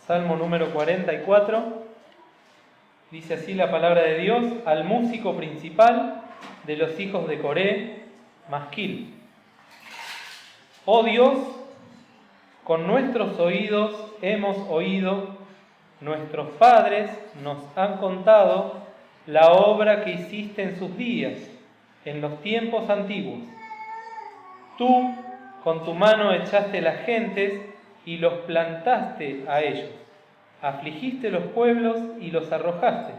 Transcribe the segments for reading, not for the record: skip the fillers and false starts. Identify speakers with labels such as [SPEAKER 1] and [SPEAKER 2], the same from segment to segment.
[SPEAKER 1] Salmo número 44, dice así la palabra de Dios: al músico principal de los hijos de Coré, Masquil. Oh Dios, con nuestros oídos hemos oído, nuestros padres nos han contado la obra que hiciste en sus días, en los tiempos antiguos. Tú, con tu mano echaste las gentes y los plantaste a ellos. Afligiste los pueblos y los arrojaste,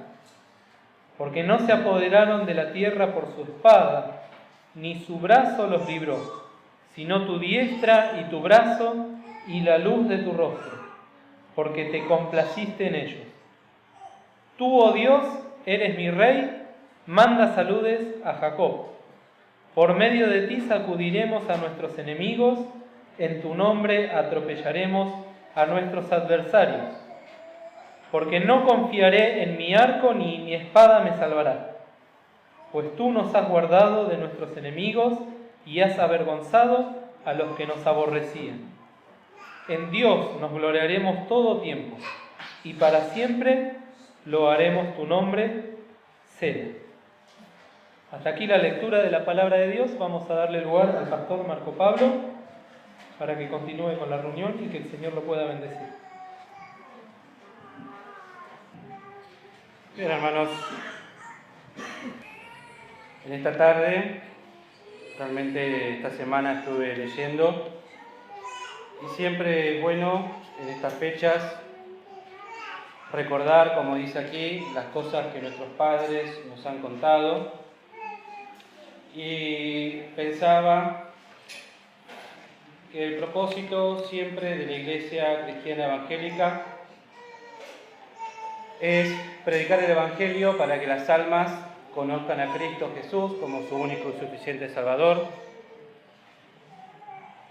[SPEAKER 1] porque no se apoderaron de la tierra por su espada, ni su brazo los libró, sino tu diestra y tu brazo y la luz de tu rostro, porque te complaciste en ellos. Tú, oh Dios, eres mi rey, manda saludes a Jacob. Por medio de ti sacudiremos a nuestros enemigos, en tu nombre atropellaremos a nuestros adversarios. Porque no confiaré en mi arco ni mi espada me salvará, pues tú nos has guardado de nuestros enemigos y has avergonzado a los que nos aborrecían. En Dios nos gloriaremos todo tiempo, y para siempre loaremos tu nombre, Sela. Hasta aquí la lectura de la palabra de Dios. Vamos a darle lugar al pastor Marco Pablo para que continúe con la reunión y que el Señor lo pueda bendecir.
[SPEAKER 2] Bien, hermanos, en esta tarde, realmente esta semana estuve leyendo y siempre es bueno en estas fechas recordar, como dice aquí, las cosas que nuestros padres nos han contado. Y pensaba que el propósito siempre de la Iglesia Cristiana Evangélica es predicar el Evangelio para que las almas conozcan a Cristo Jesús como su único y suficiente Salvador.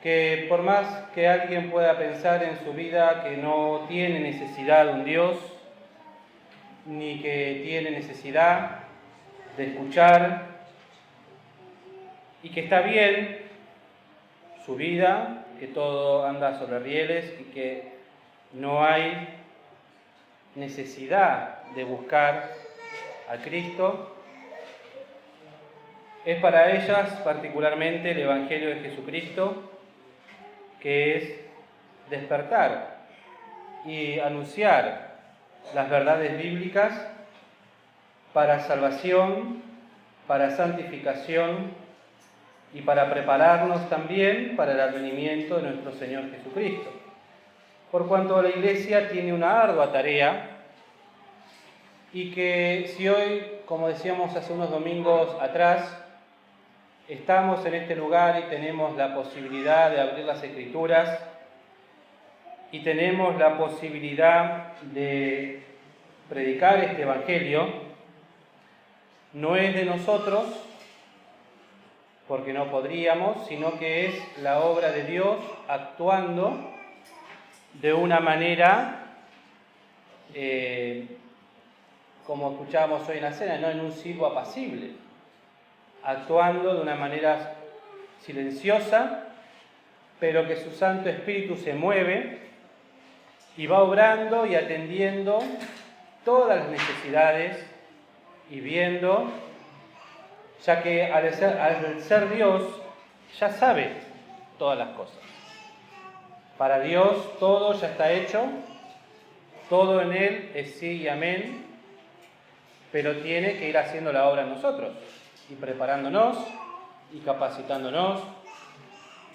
[SPEAKER 2] Que por más que alguien pueda pensar en su vida que no tiene necesidad de un Dios, ni que tiene necesidad de escuchar, y que está bien su vida, que todo anda sobre rieles y que no hay necesidad de buscar a Cristo, es para ellas particularmente el Evangelio de Jesucristo, que es despertar y anunciar las verdades bíblicas para salvación, para santificación y para prepararnos también para el advenimiento de nuestro Señor Jesucristo. Por cuanto la Iglesia tiene una ardua tarea y que si hoy, como decíamos hace unos domingos atrás, estamos en este lugar y tenemos la posibilidad de abrir las Escrituras y tenemos la posibilidad de predicar este Evangelio, no es de nosotros, porque no podríamos, sino que es la obra de Dios actuando de una manera, como escuchábamos hoy en la cena, no en un silbo apacible, actuando de una manera silenciosa, pero que su Santo Espíritu se mueve y va obrando y atendiendo todas las necesidades y viendo, ya que al ser Dios ya sabe todas las cosas. Para Dios todo ya está hecho, todo en Él es sí y amén, pero tiene que ir haciendo la obra en nosotros, y preparándonos, y capacitándonos,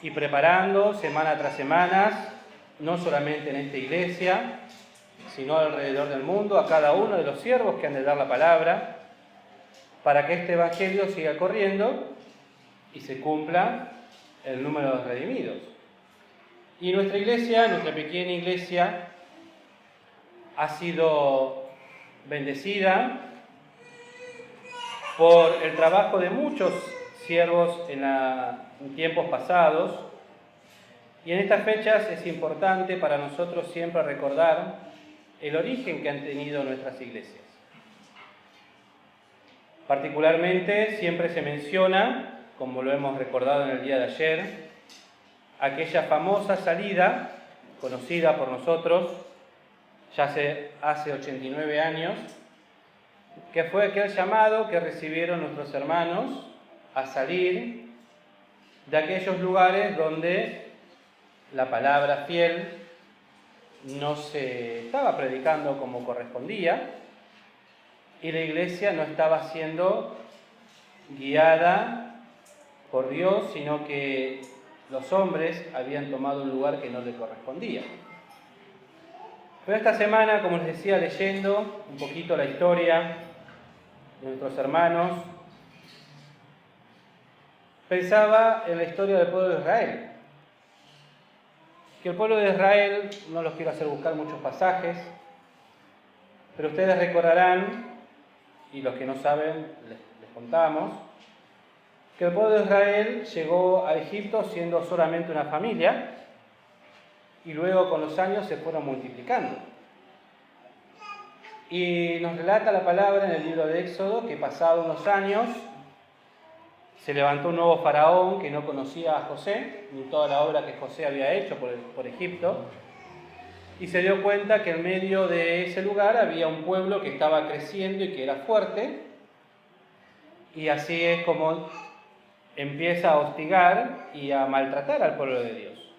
[SPEAKER 2] y preparando semana tras semana, no solamente en esta iglesia, sino alrededor del mundo, a cada uno de los siervos que han de dar la palabra, para que este Evangelio siga corriendo y se cumpla el número de los redimidos. Y nuestra iglesia, nuestra pequeña iglesia, ha sido bendecida por el trabajo de muchos siervos en tiempos pasados, y en estas fechas es importante para nosotros siempre recordar el origen que han tenido nuestras iglesias. Particularmente siempre se menciona, como lo hemos recordado en el día de ayer, aquella famosa salida, conocida por nosotros, ya hace 89 años, que fue aquel llamado que recibieron nuestros hermanos a salir de aquellos lugares donde la palabra fiel no se estaba predicando como correspondía y la iglesia no estaba siendo guiada por Dios, sino que los hombres habían tomado un lugar que no le correspondía. Pero esta semana, como les decía, leyendo un poquito la historia de nuestros hermanos, pensaba en la historia del pueblo de Israel. Que el pueblo de Israel, no los quiero hacer buscar muchos pasajes, pero ustedes recordarán, y los que no saben les contamos, que el pueblo de Israel llegó a Egipto siendo solamente una familia y luego con los años se fueron multiplicando. Y nos relata la palabra en el libro de Éxodo que pasados unos años se levantó un nuevo faraón que no conocía a José, ni toda la obra que José había hecho por Egipto, y se dio cuenta que en medio de ese lugar había un pueblo que estaba creciendo y que era fuerte, y así es como empieza a hostigar y a maltratar al pueblo de Dios.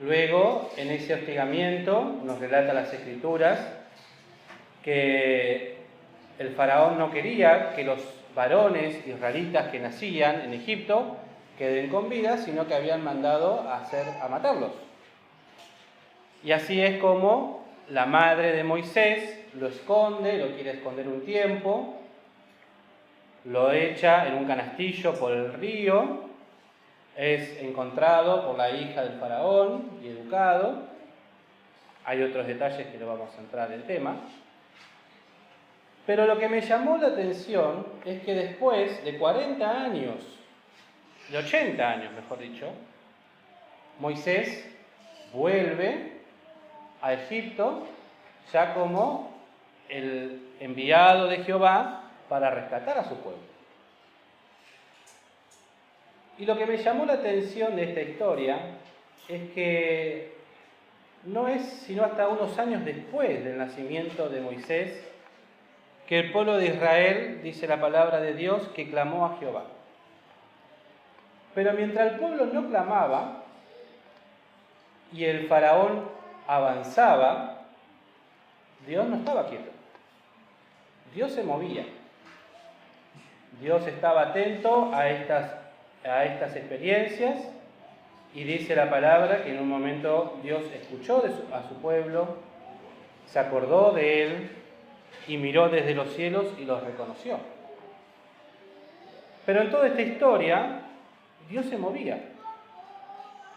[SPEAKER 2] Luego, en ese hostigamiento, nos relata las Escrituras que el faraón no quería que los varones israelitas que nacían en Egipto queden con vida, sino que habían mandado a matarlos. Y así es como la madre de Moisés lo esconde, lo quiere esconder un tiempo, lo echa en un canastillo por el río, es encontrado por la hija del faraón y educado. Hay otros detalles que no vamos a entrar en el tema. Pero lo que me llamó la atención es que después de 40 años, de 80 años mejor dicho, Moisés vuelve a Egipto ya como el enviado de Jehová para rescatar a su pueblo. Y lo que me llamó la atención de esta historia es que no es sino hasta unos años después del nacimiento de Moisés que el pueblo de Israel, dice la palabra de Dios, que clamó a Jehová. Pero mientras el pueblo no clamaba y el faraón avanzaba, Dios no estaba quieto. Dios se movía. Dios estaba atento a estas experiencias y dice la palabra que en un momento Dios escuchó a su pueblo, se acordó de él y miró desde los cielos y los reconoció. Pero en toda esta historia, Dios se movía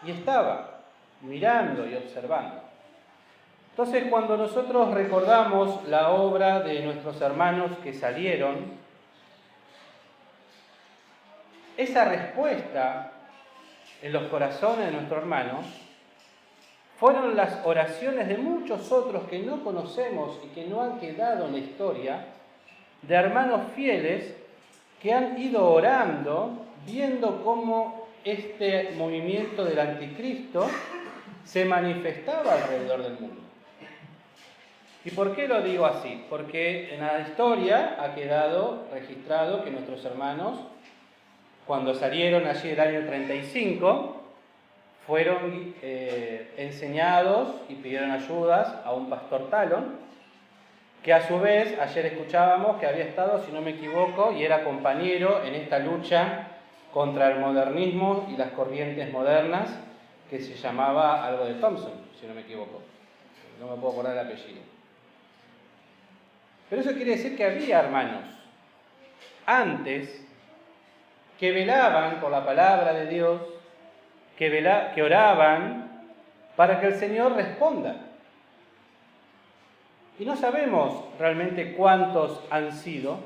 [SPEAKER 2] y estaba mirando y observando. Entonces, cuando nosotros recordamos la obra de nuestros hermanos que salieron, esa respuesta en los corazones de nuestros hermanos fueron las oraciones de muchos otros que no conocemos y que no han quedado en la historia, de hermanos fieles que han ido orando, viendo cómo este movimiento del anticristo se manifestaba alrededor del mundo. ¿Y por qué lo digo así? Porque en la historia ha quedado registrado que nuestros hermanos, cuando salieron allí el año 35, fueron enseñados y pidieron ayudas a un pastor Talon, que a su vez, ayer escuchábamos que había estado, si no me equivoco, y era compañero en esta lucha contra el modernismo y las corrientes modernas, que se llamaba algo de Thompson, si no me equivoco. No me puedo acordar el apellido. Pero eso quiere decir que había hermanos antes que velaban por la palabra de Dios, que oraban para que el Señor responda. Y no sabemos realmente cuántos han sido,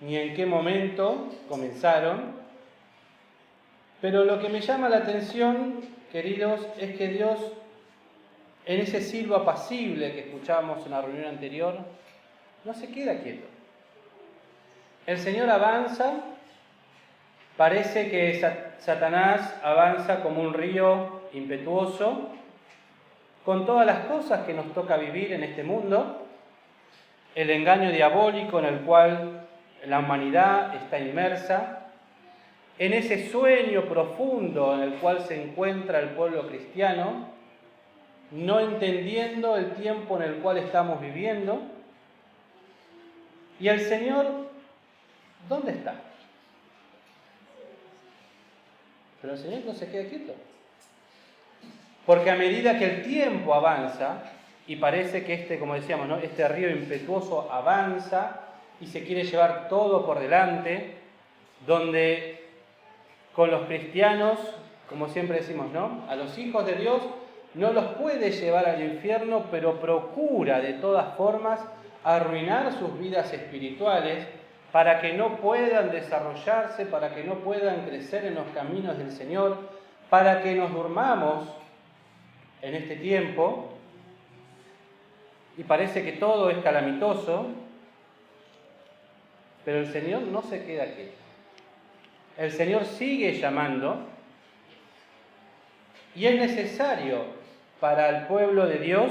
[SPEAKER 2] ni en qué momento comenzaron, pero lo que me llama la atención, queridos, es que Dios, en ese silbo apacible que escuchábamos en la reunión anterior, no se queda quieto. El Señor avanza, parece que Satanás avanza como un río impetuoso, con todas las cosas que nos toca vivir en este mundo, el engaño diabólico en el cual la humanidad está inmersa, en ese sueño profundo en el cual se encuentra el pueblo cristiano, no entendiendo el tiempo en el cual estamos viviendo. Y el Señor, ¿dónde está? Pero el Señor no se queda quieto. Porque a medida que el tiempo avanza, y parece que como decíamos, ¿no? Este río impetuoso avanza y se quiere llevar todo por delante, donde con los cristianos, como siempre decimos, ¿no? A los hijos de Dios no los puede llevar al infierno, pero procura de todas formas arruinar sus vidas espirituales para que no puedan desarrollarse, para que no puedan crecer en los caminos del Señor, para que nos durmamos en este tiempo. Y parece que todo es calamitoso, pero el Señor no se queda quieto. El Señor sigue llamando y es necesario para el pueblo de Dios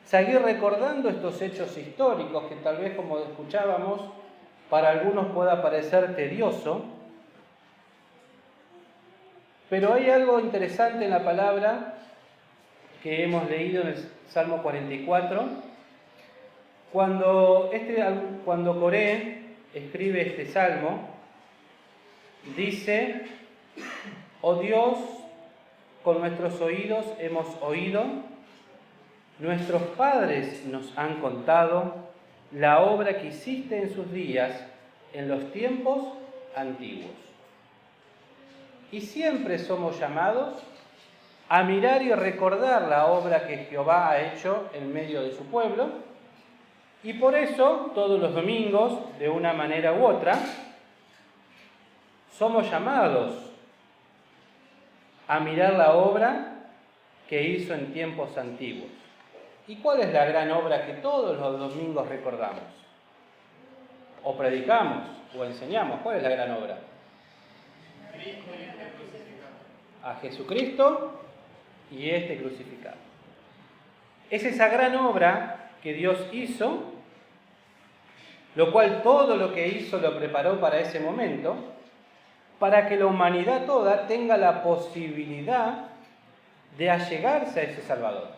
[SPEAKER 2] seguir recordando estos hechos históricos que tal vez, como escuchábamos, para algunos pueda parecer tedioso, pero hay algo interesante en la palabra que hemos leído en el Salmo 44, cuando Coré escribe este salmo, dice: oh Dios, con nuestros oídos hemos oído, nuestros padres nos han contado la obra que hiciste en sus días, en los tiempos antiguos. Y siempre somos llamados a mirar y recordar la obra que Jehová ha hecho en medio de su pueblo, y por eso todos los domingos, de una manera u otra, somos llamados a mirar la obra que hizo en tiempos antiguos. ¿Y cuál es la gran obra que todos los domingos recordamos? O predicamos, o enseñamos. ¿Cuál es la gran obra? A Jesucristo y este crucificado. Es esa gran obra que Dios hizo, lo cual todo lo que hizo lo preparó para ese momento, para que la humanidad toda tenga la posibilidad de allegarse a ese Salvador,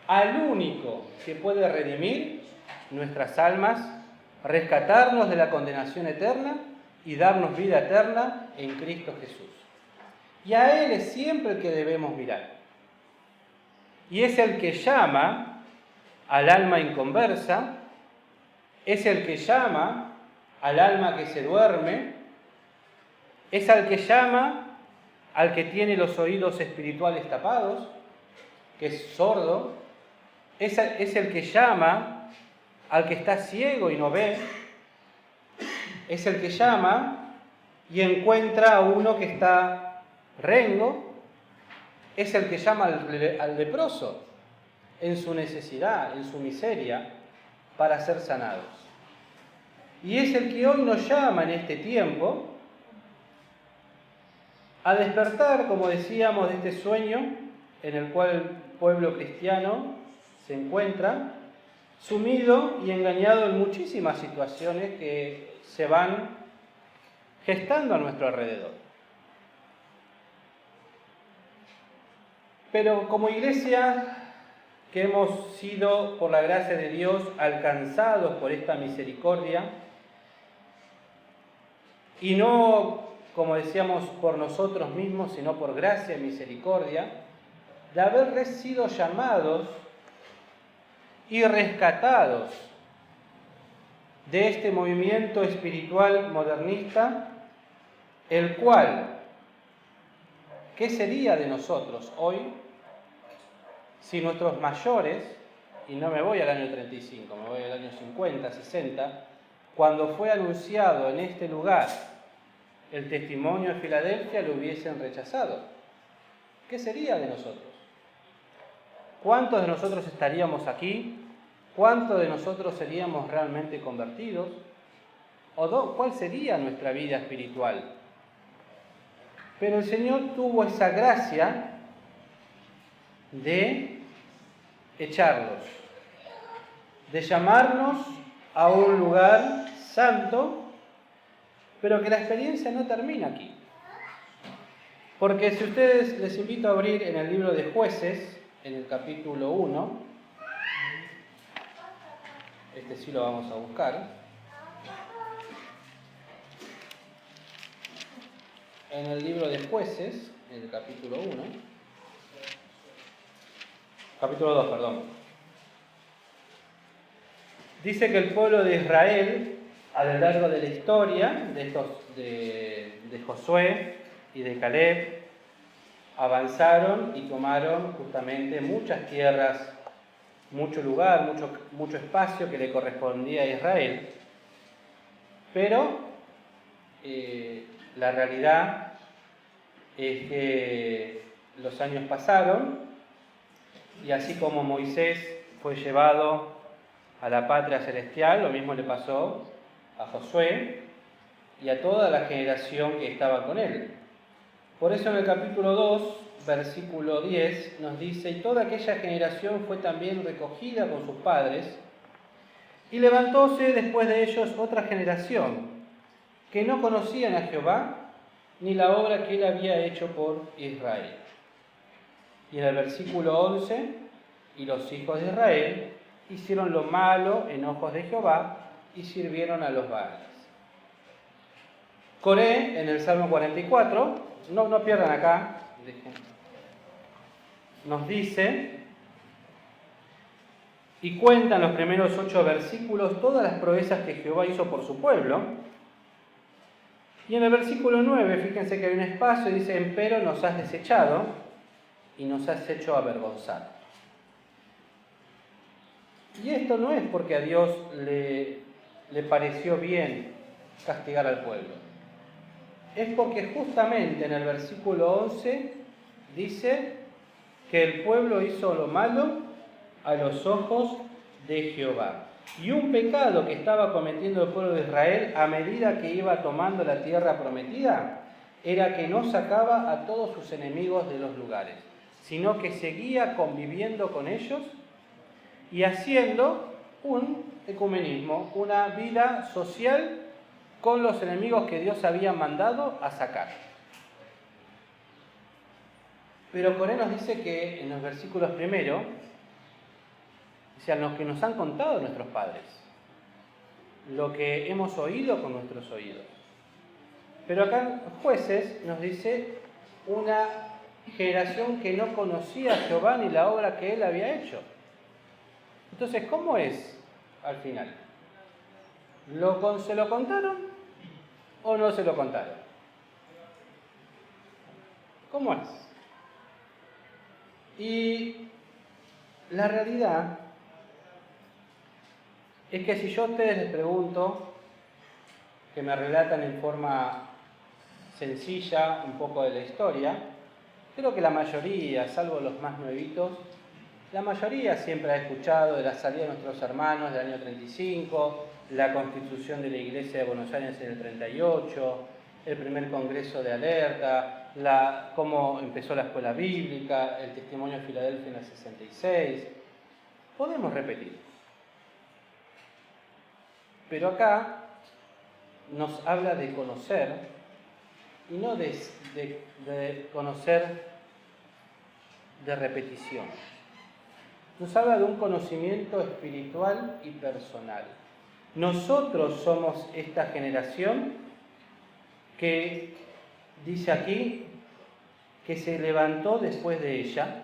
[SPEAKER 2] al único que puede redimir nuestras almas, rescatarnos de la condenación eterna y darnos vida eterna en Cristo Jesús. Y a Él es siempre el que debemos mirar. Y es el que llama al alma inconversa, es el que llama al alma que se duerme, es el que llama al que tiene los oídos espirituales tapados, que es sordo, es el que llama al que está ciego y no ve, es el que llama y encuentra a uno que está rengo, es el que llama al leproso en su necesidad, en su miseria, para ser sanados. Y es el que hoy nos llama en este tiempo a despertar, como decíamos, de este sueño en el cual el pueblo cristiano se encuentra sumido y engañado en muchísimas situaciones que se van gestando a nuestro alrededor. Pero como iglesia que hemos sido, por la gracia de Dios, alcanzados por esta misericordia, y no, como decíamos, por nosotros mismos, sino por gracia y misericordia, de haber sido llamados y rescatados de este movimiento espiritual modernista, el cual, ¿qué sería de nosotros hoy si nuestros mayores, y no me voy al año 35, me voy al año 50, 60, cuando fue anunciado en este lugar el testimonio de Filadelfia, lo hubiesen rechazado? ¿Qué sería de nosotros? ¿Cuántos de nosotros estaríamos aquí? ¿Cuántos de nosotros seríamos realmente convertidos? ¿Cuál sería nuestra vida espiritual? Pero el Señor tuvo esa gracia de echarlos, de llamarnos a un lugar santo, pero que la experiencia no termina aquí. Porque si ustedes, les invito a abrir en el libro de Jueces, en el capítulo 1, este sí lo vamos a buscar. En el libro de Jueces, en el capítulo 1, capítulo 2, perdón. Dice que el pueblo de Israel, a lo largo de la historia de Josué y de Caleb, avanzaron y tomaron justamente muchas tierras, mucho lugar, mucho espacio que le correspondía a Israel. Pero la realidad es que los años pasaron y así como Moisés fue llevado a la patria celestial, lo mismo le pasó a Josué y a toda la generación que estaba con él. Por eso en el capítulo 2, versículo 10, nos dice: y toda aquella generación fue también recogida con sus padres, y levantóse después de ellos otra generación, que no conocían a Jehová, ni la obra que él había hecho por Israel. Y en el versículo 11, y los hijos de Israel hicieron lo malo en ojos de Jehová, y sirvieron a los Baales. Coré, en el Salmo 44, no pierdan acá, nos dice, y cuentan los primeros 8 versículos todas las proezas que Jehová hizo por su pueblo. Y en el versículo 9, fíjense que hay un espacio, dice: empero nos has desechado y nos has hecho avergonzar. Y esto no es porque a Dios le pareció bien castigar al pueblo. Es porque justamente en el versículo 11 dice que el pueblo hizo lo malo a los ojos de Jehová. Y un pecado que estaba cometiendo el pueblo de Israel a medida que iba tomando la tierra prometida era que no sacaba a todos sus enemigos de los lugares, sino que seguía conviviendo con ellos y haciendo un ecumenismo, una vida social con los enemigos que Dios había mandado a sacar. Pero Coré nos dice que en los versículos primeros, dice: a los que nos han contado nuestros padres, lo que hemos oído con nuestros oídos. Pero acá en Jueces nos dice una generación que no conocía a Jehová ni la obra que él había hecho. Entonces, ¿cómo es al final? ¿Se lo contaron o no se lo contaron? ¿Cómo es? Y la realidad es que si yo a ustedes les pregunto, que me relatan en forma sencilla un poco de la historia, creo que la mayoría, salvo los más nuevitos, la mayoría siempre ha escuchado de la salida de nuestros hermanos del año 35, la constitución de la Iglesia de Buenos Aires en el 38, el primer congreso de alerta, cómo empezó la escuela bíblica, el testimonio de Filadelfia en el 66. Podemos repetir. Pero acá nos habla de conocer, y no de conocer de repetición. Nos habla de un conocimiento espiritual y personal. Nosotros somos esta generación que, dice aquí, que se levantó después de ella,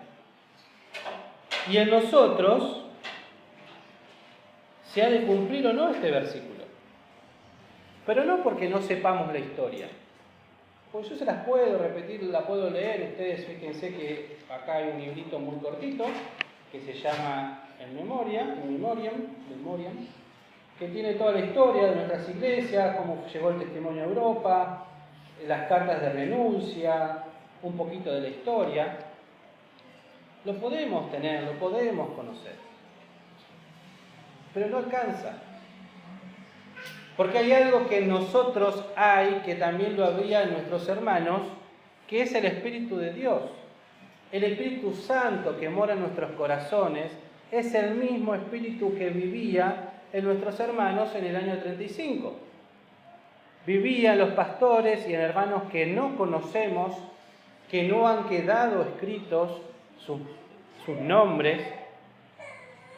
[SPEAKER 2] y en nosotros se ha de cumplir o no este versículo. Pero no porque no sepamos la historia. Pues yo se las puedo repetir, la puedo leer. Ustedes fíjense que acá hay un librito muy cortito que se llama En Memoriam, que tiene toda la historia de nuestras iglesias, cómo llegó el testimonio a Europa, las cartas de renuncia, un poquito de la historia. Lo podemos tener, lo podemos conocer, pero no alcanza. Porque hay algo que en nosotros hay, que también lo había en nuestros hermanos, que es el Espíritu de Dios. El Espíritu Santo que mora en nuestros corazones es el mismo Espíritu que vivía en nuestros hermanos en el año 35. Vivía en los pastores y en hermanos que no conocemos, que no han quedado escritos sus nombres,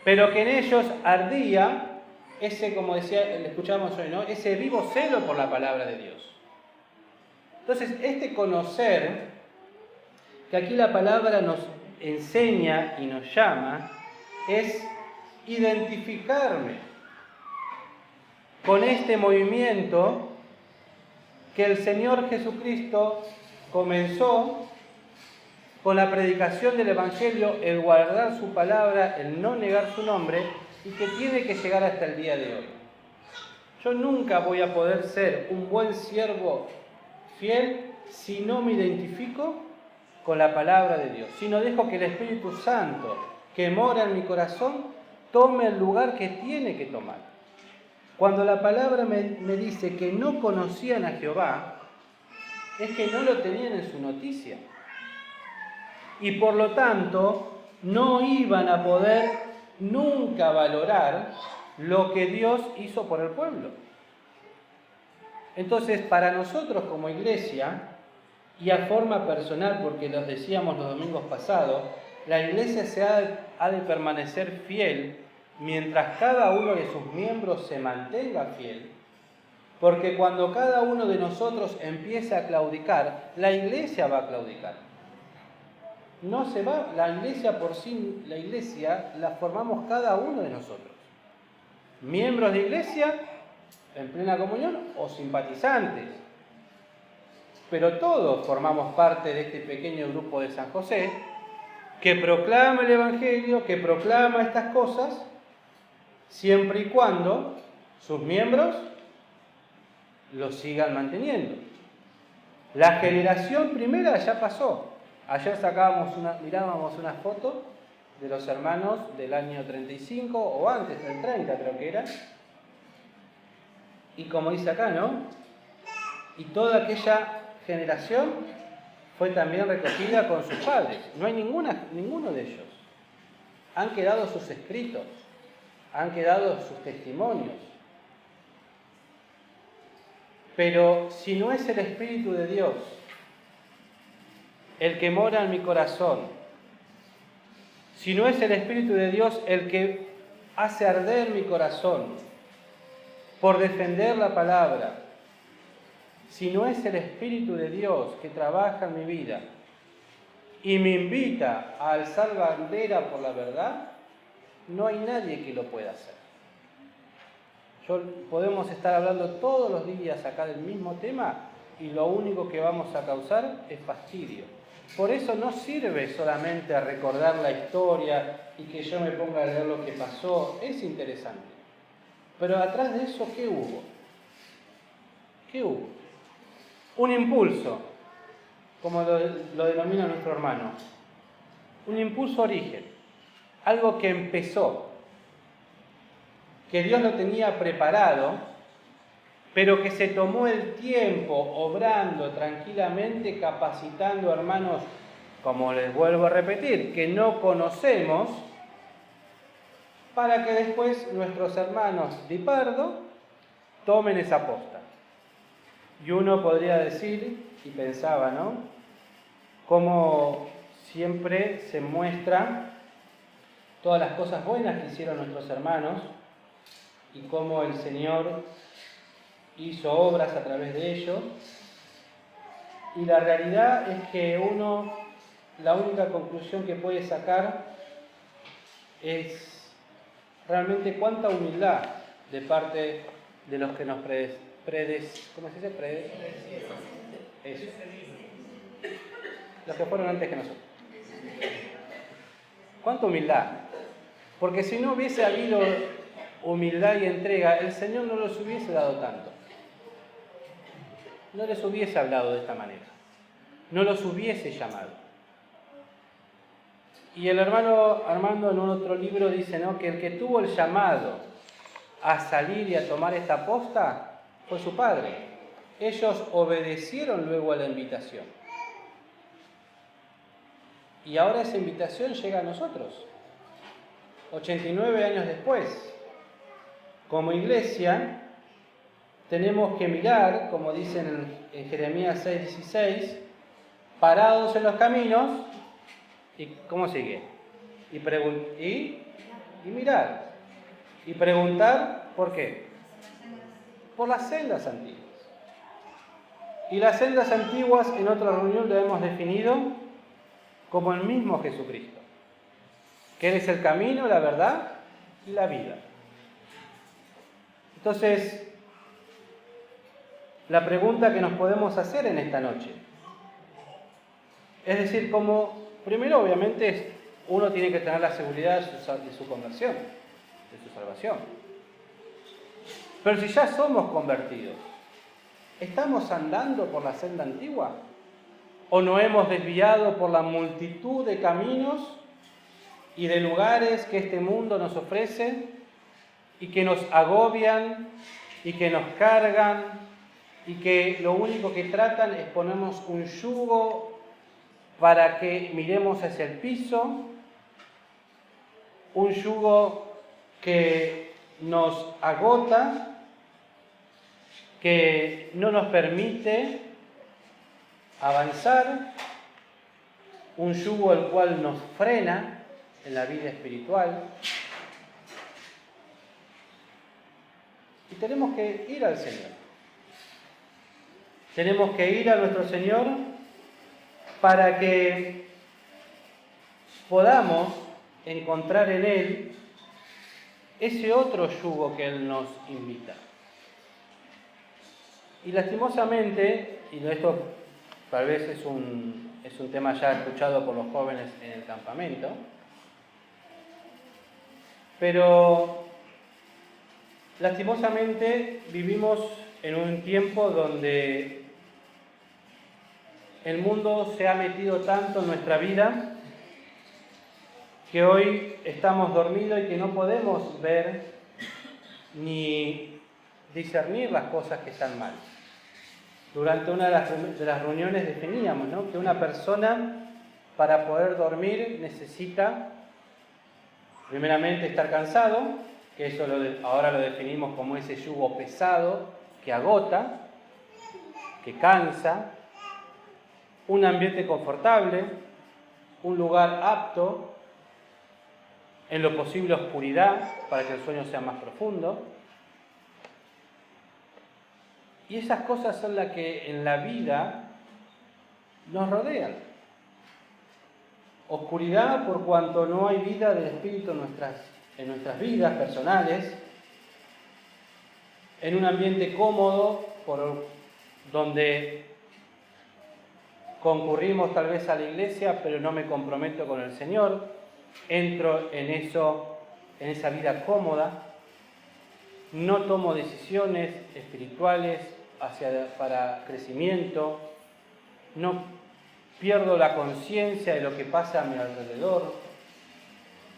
[SPEAKER 2] pero que en ellos ardía ese, como decía, le escuchábamos hoy, ¿no? Ese vivo celo por la palabra de Dios. Entonces, este conocer, que aquí la palabra nos enseña y nos llama, es identificarme con este movimiento que el Señor Jesucristo comenzó con la predicación del Evangelio, el guardar su palabra, el no negar su nombre, y que tiene que llegar hasta el día de hoy. Yo nunca voy a poder ser un buen siervo fiel si no me identifico con la palabra de Dios, si no dejo que el Espíritu Santo que mora en mi corazón tome el lugar que tiene que tomar. Cuando la palabra me dice que no conocían a Jehová, es que no lo tenían en su noticia. Y por lo tanto, no iban a poder nunca valorar lo que Dios hizo por el pueblo. Entonces, para nosotros como iglesia, y a forma personal, porque los decíamos los domingos pasados, la iglesia ha de permanecer fiel mientras cada uno de sus miembros se mantenga fiel, porque cuando cada uno de nosotros empiece a claudicar, la iglesia va a claudicar. No se va, la iglesia por sí, la iglesia la formamos cada uno de nosotros. Miembros de iglesia en plena comunión o simpatizantes. Pero todos formamos parte de este pequeño grupo de San José que proclama el Evangelio, que proclama estas cosas, siempre y cuando sus miembros lo sigan manteniendo. La generación primera ya pasó. Ayer mirábamos una foto de los hermanos del año 35 o antes del 30 creo que era. Y como dice acá, ¿no? Y toda aquella generación fue también recogida con sus padres. No hay ninguno de ellos. Han quedado sus escritos, han quedado sus testimonios. Pero si no es el Espíritu de Dios el que mora en mi corazón, si no es el Espíritu de Dios el que hace arder mi corazón por defender la palabra, si no es el Espíritu de Dios que trabaja en mi vida y me invita a alzar bandera por la verdad, no hay nadie que lo pueda hacer. Podemos estar hablando todos los días acá del mismo tema y lo único que vamos a causar es fastidio. Por eso no sirve solamente recordar la historia y que yo me ponga a leer lo que pasó, es interesante. Pero atrás de eso, ¿qué hubo? ¿Qué hubo? Un impulso, como lo denomina nuestro hermano. Un impulso origen. Algo que empezó, que Dios lo tenía preparado, pero que se tomó el tiempo obrando tranquilamente, capacitando hermanos, como les vuelvo a repetir, que no conocemos, para que después nuestros hermanos de Pardo tomen esa posta. Y uno podría decir, y pensaba, ¿no?, cómo siempre se muestra todas las cosas buenas que hicieron nuestros hermanos y cómo el Señor hizo obras a través de ellos. Y la realidad es que la única conclusión que puede sacar es realmente cuánta humildad de parte de los que nos ¿cómo se dice? Eso. Los que fueron antes que nosotros. Cuánta humildad. Porque si no hubiese habido humildad y entrega, el Señor no los hubiese dado tanto. No les hubiese hablado de esta manera. No los hubiese llamado. Y el hermano Armando en un otro libro dice, ¿no?, que el que tuvo el llamado a salir y a tomar esta posta fue su padre. Ellos obedecieron luego a la invitación. Y ahora esa invitación llega a nosotros, 89 años después. Como iglesia, tenemos que mirar, como dicen en Jeremías 6:16, parados en los caminos, y ¿cómo sigue? Y mirar, y preguntar, ¿por qué? Por las sendas antiguas. Y las sendas antiguas en otra reunión lo hemos definido como el mismo Jesucristo, que Él es el camino, la verdad y la vida. Entonces, la pregunta que nos podemos hacer en esta noche, es decir, como primero obviamente uno tiene que tener la seguridad de su conversión, de su salvación. Pero si ya somos convertidos, ¿estamos andando por la senda antigua? ¿O nos hemos desviado por la multitud de caminos y de lugares que este mundo nos ofrece y que nos agobian y que nos cargan y que lo único que tratan es ponernos un yugo para que miremos hacia el piso, un yugo que nos agota, que no nos permite avanzar, un yugo el cual nos frena en la vida espiritual? Y tenemos que ir al Señor. Tenemos que ir a nuestro Señor para que podamos encontrar en Él ese otro yugo que Él nos invita. Y lastimosamente, y esto tal vez es un tema ya escuchado por los jóvenes en el campamento, pero lastimosamente vivimos en un tiempo donde el mundo se ha metido tanto en nuestra vida que hoy estamos dormidos y que no podemos ver ni discernir las cosas que están mal. Durante una de las reuniones definíamos, ¿no?, que una persona para poder dormir necesita primeramente estar cansado, que eso ahora lo definimos como ese yugo pesado que agota, que cansa, un ambiente confortable, un lugar apto, en lo posible oscuridad para que el sueño sea más profundo. Y esas cosas son las que en la vida nos rodean. Oscuridad por cuanto no hay vida del Espíritu en nuestras vidas personales, en un ambiente cómodo donde concurrimos tal vez a la iglesia, pero no me comprometo con el Señor, entro en esa vida cómoda, no tomo decisiones espirituales para crecimiento, no pierdo la conciencia de lo que pasa a mi alrededor,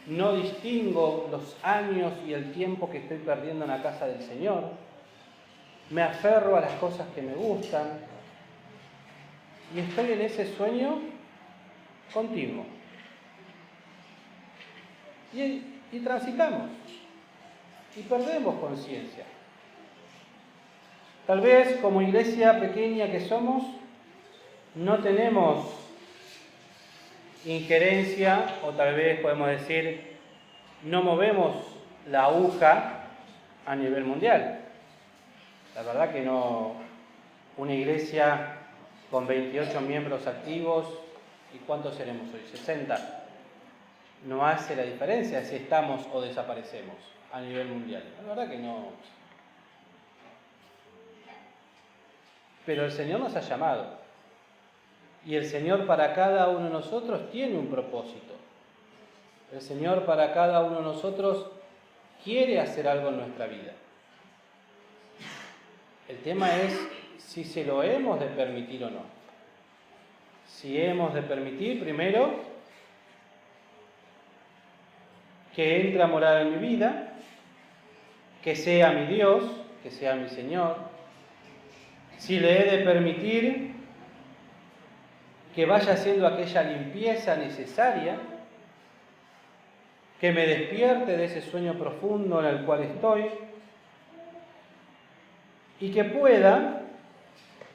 [SPEAKER 2] no distingo los años y el tiempo que estoy perdiendo en la casa del Señor, me aferro a las cosas que me gustan y estoy en ese sueño continuo. Y transitamos y perdemos conciencia. Tal vez como iglesia pequeña que somos, no tenemos injerencia, o tal vez podemos decir, no movemos la aguja a nivel mundial. La verdad que no. Una iglesia con 28 miembros activos, ¿y cuántos seremos hoy? 60. No hace la diferencia si estamos o desaparecemos a nivel mundial. La verdad que no. Pero el Señor nos ha llamado. Y el Señor para cada uno de nosotros tiene un propósito. El Señor para cada uno de nosotros quiere hacer algo en nuestra vida. El tema es si se lo hemos de permitir o no. Si hemos de permitir, primero, que entre a morar en mi vida, que sea mi Dios, que sea mi Señor. Si le he de permitir que vaya haciendo aquella limpieza necesaria, que me despierte de ese sueño profundo en el cual estoy y que pueda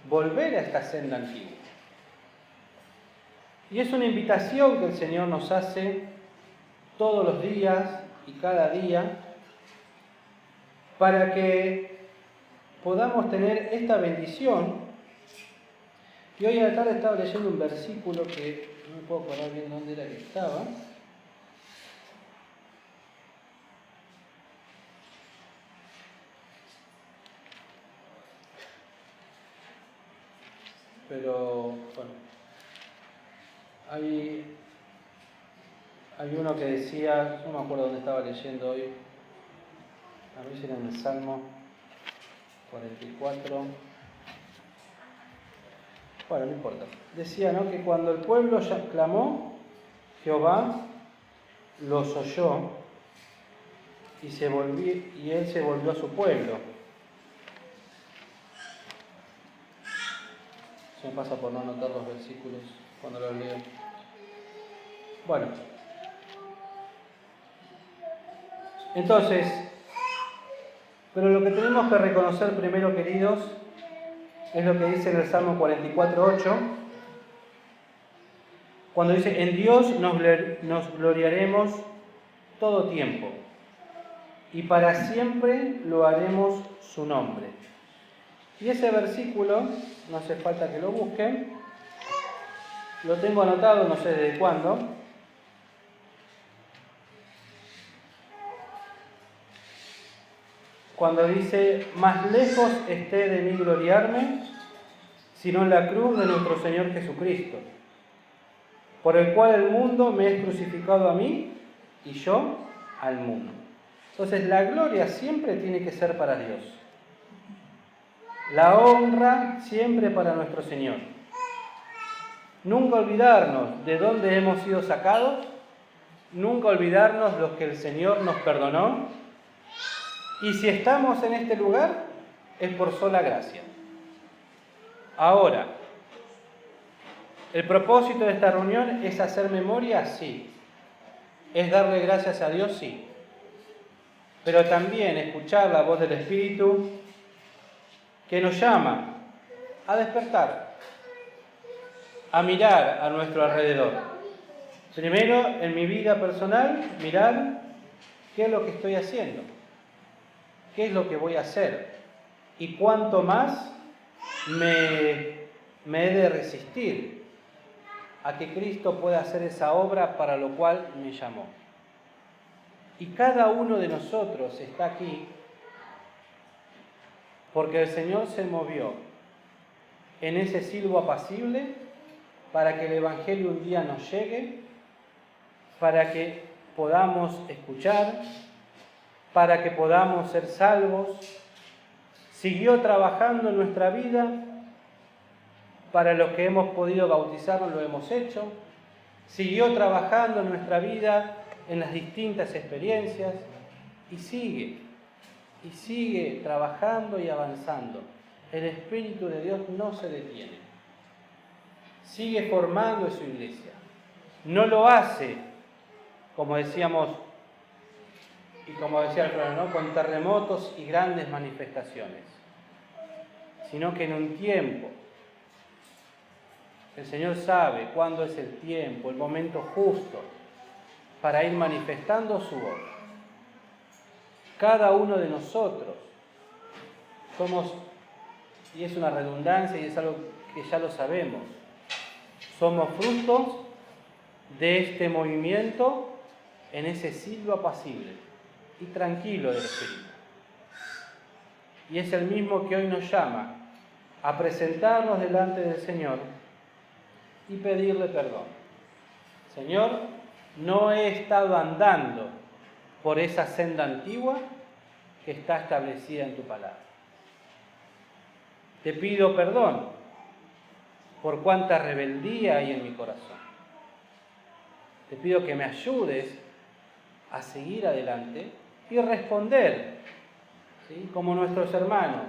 [SPEAKER 2] volver a esta senda antigua. Y es una invitación que el Señor nos hace todos los días y cada día para que podamos tener esta bendición. Y hoy a la tarde estaba leyendo un versículo que no me puedo acordar bien dónde era que estaba. Pero bueno, hay uno que decía, no me acuerdo dónde estaba leyendo hoy, a ver si era en el Salmo 44. Bueno, no importa. Decía, ¿no?, que cuando el pueblo ya clamó, Jehová los oyó y él se volvió a su pueblo. Se me pasa por no anotar los versículos cuando los leo. Bueno, entonces, pero lo que tenemos que reconocer primero, queridos, es lo que dice en el Salmo 44:8, cuando dice, en Dios nos gloriaremos todo tiempo, y para siempre lo haremos su nombre. Y ese versículo, no hace falta que lo busquen, lo tengo anotado, no sé desde cuándo. Cuando dice, más lejos esté de mí gloriarme, sino en la cruz de nuestro Señor Jesucristo, por el cual el mundo me es crucificado a mí y yo al mundo. Entonces la gloria siempre tiene que ser para Dios. La honra siempre para nuestro Señor. Nunca olvidarnos de dónde hemos sido sacados, nunca olvidarnos lo que el Señor nos perdonó. Y si estamos en este lugar, es por sola gracia. Ahora, ¿el propósito de esta reunión es hacer memoria? Sí. ¿Es darle gracias a Dios? Sí. Pero también escuchar la voz del Espíritu que nos llama a despertar, a mirar a nuestro alrededor. Primero, en mi vida personal, mirar qué es lo que estoy haciendo, qué es lo que voy a hacer y cuánto más me he de resistir a que Cristo pueda hacer esa obra para lo cual me llamó. Y cada uno de nosotros está aquí porque el Señor se movió en ese silbo apacible para que el Evangelio un día nos llegue, para que podamos escuchar, para que podamos ser salvos. Siguió trabajando en nuestra vida. Para los que hemos podido bautizarnos lo hemos hecho. Siguió trabajando en nuestra vida en las distintas experiencias y sigue trabajando y avanzando. El Espíritu de Dios no se detiene. Sigue formando su iglesia. No lo hace, como decíamos y como decía el Fran, ¿no?, con terremotos y grandes manifestaciones, sino que en un tiempo. El Señor sabe cuándo es el tiempo, el momento justo para ir manifestando su obra. Cada uno de nosotros somos, y es una redundancia y es algo que ya lo sabemos, somos frutos de este movimiento en ese silbo apacible y tranquilo del Espíritu. Y es el mismo que hoy nos llama a presentarnos delante del Señor y pedirle perdón. Señor, no he estado andando por esa senda antigua que está establecida en tu palabra. Te pido perdón por cuánta rebeldía hay en mi corazón. Te pido que me ayudes a seguir adelante y responder, ¿sí?, como nuestros hermanos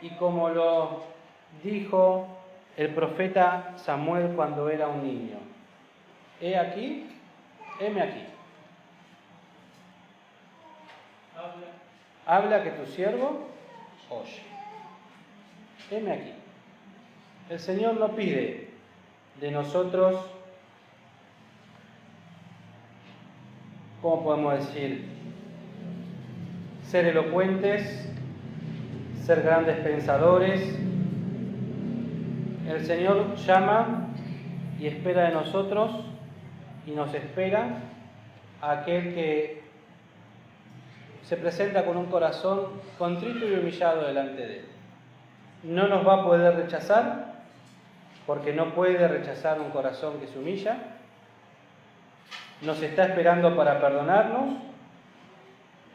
[SPEAKER 2] y como lo dijo el profeta Samuel cuando era un niño. He aquí, heme aquí. Habla que tu siervo oye. Heme aquí. El Señor no pide de nosotros, ¿cómo podemos decir? Ser elocuentes, ser grandes pensadores. El Señor llama y espera de nosotros y nos espera a aquel que se presenta con un corazón contrito y humillado delante de Él. No nos va a poder rechazar, porque no puede rechazar un corazón que se humilla. Nos está esperando para perdonarnos,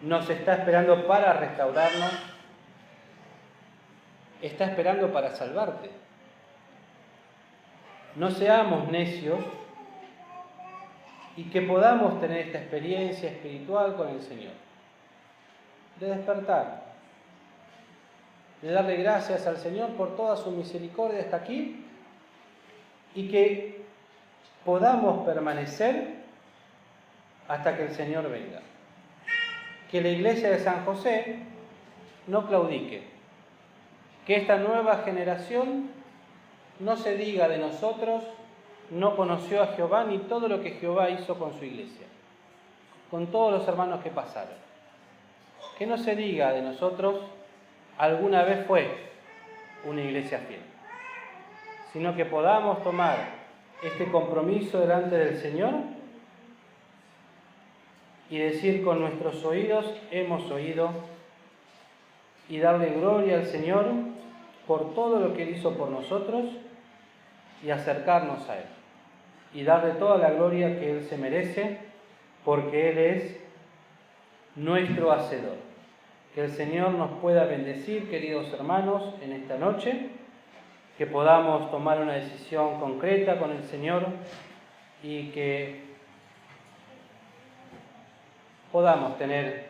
[SPEAKER 2] nos está esperando para restaurarnos, está esperando para salvarte. No seamos necios y que podamos tener esta experiencia espiritual con el Señor, de despertar, de darle gracias al Señor por toda su misericordia hasta aquí y que podamos permanecer hasta que el Señor venga. Que la iglesia de San José no claudique, que esta nueva generación no se diga de nosotros, no conoció a Jehová ni todo lo que Jehová hizo con su iglesia, con todos los hermanos que pasaron. Que no se diga de nosotros, alguna vez fue una iglesia fiel, sino que podamos tomar este compromiso delante del Señor y decir con nuestros oídos, hemos oído, y darle gloria al Señor por todo lo que Él hizo por nosotros y acercarnos a Él. Y darle toda la gloria que Él se merece, porque Él es nuestro Hacedor. Que el Señor nos pueda bendecir, queridos hermanos, en esta noche, que podamos tomar una decisión concreta con el Señor y que podamos tener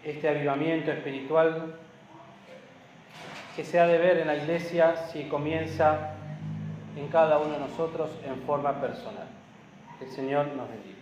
[SPEAKER 2] este avivamiento espiritual que se ha de ver en la Iglesia si comienza en cada uno de nosotros en forma personal. Que el Señor nos bendiga.